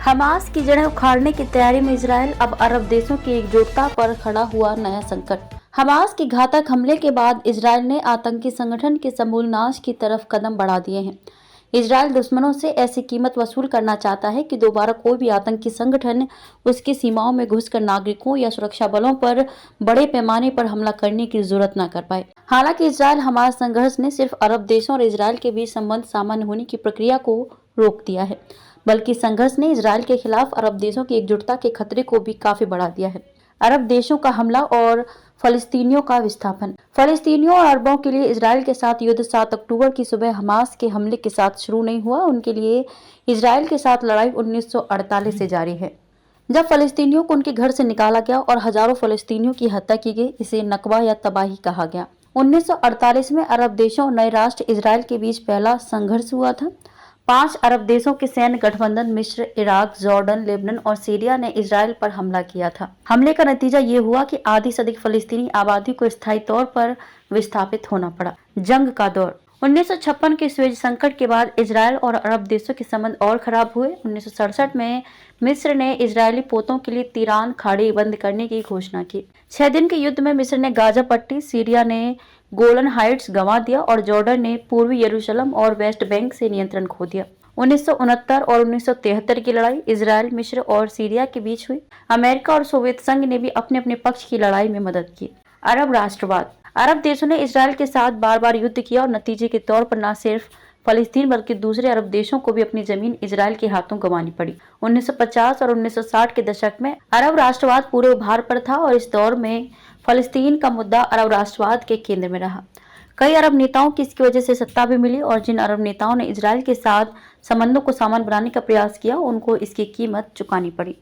Hamas की जड़ें उखाड़ने की तैयारी में इजराइल, अब अरब देशों की एकजुटता पर खड़ा हुआ नया संकट। हमास के घातक हमले के बाद इजराइल ने आतंकी संगठन के समूल नाश की तरफ कदम बढ़ा दिए हैं। इजराइल दुश्मनों से ऐसी कीमत वसूल करना चाहता है कि दोबारा कोई भी आतंकी संगठन उसकी सीमाओं में घुसकर नागरिकों या सुरक्षा बलों पर बड़े पैमाने पर हमला करने की जरूरत न कर पाए। हालांकि इजराइल हमास संघर्ष ने सिर्फ अरब देशों और इजराइल के बीच संबंध सामान्य होने की प्रक्रिया को रोक दिया है, बल्कि संघर्ष ने इजराइल के खिलाफ अरब देशों की एकजुटता के खतरे को भी काफी बढ़ा दिया है। अरब देशों का हमला और फलस्तीनियों का विस्थापन। फलस्तीनियों और अरबों के लिए इजराइल के साथ युद्ध 7 अक्टूबर की सुबह हमास के हमले के साथ शुरू नहीं हुआ। उनके लिए इजराइल के साथ लड़ाई 1948 से जारी है, जब फलस्तीनियों को उनके घर से निकाला गया और हजारों फलस्तीनियों की हत्या की गई। इसे नकबा या तबाही कहा गया। 1948 में अरब देशों और नए राष्ट्र इजराइल के बीच पहला संघर्ष हुआ था। 5 अरब देशों के सैन्य गठबंधन मिस्र, इराक, जॉर्डन, लेबनान और सीरिया ने इजराइल पर हमला किया था। हमले का नतीजा ये हुआ कि आधी से अधिक फलस्तीनी आबादी को स्थायी तौर पर विस्थापित होना पड़ा। जंग का दौर। 1956 के स्वेज संकट के बाद इजराइल और अरब देशों के संबंध और खराब हुए। 1967 में मिस्र ने इजरायली पोतों के लिए तीरान खाड़ी बंद करने की घोषणा की। 6 दिन के युद्ध में मिस्र ने गाजा पट्टी, सीरिया ने गोलन हाइट्स गंवा दिया और जॉर्डन ने पूर्वी यरूशलेम और वेस्ट बैंक से नियंत्रण खो दिया। 1969 और 1973 की लड़ाई इजराइल, मिस्र और सीरिया के बीच हुई। अमेरिका और सोवियत संघ ने भी अपने अपने पक्ष की लड़ाई में मदद की। अरब राष्ट्रवाद। अरब देशों ने इजराइल के साथ बार बार युद्ध किया और नतीजे के तौर पर न सिर्फ फलस्तीन बल्कि दूसरे अरब देशों को भी अपनी जमीन इजराइल के हाथों गंवानी पड़ी। 1950 और 1960 के दशक में अरब राष्ट्रवाद पूरे उभार पर था और इस दौर में फलस्तीन का मुद्दा अरब राष्ट्रवाद के केंद्र में रहा। कई अरब नेताओं की इसकी वजह से सत्ता भी मिली और जिन अरब नेताओं ने इजराइल के साथ संबंधों को सामान्य बनाने का प्रयास किया, उनको इसकी कीमत चुकानी पड़ी।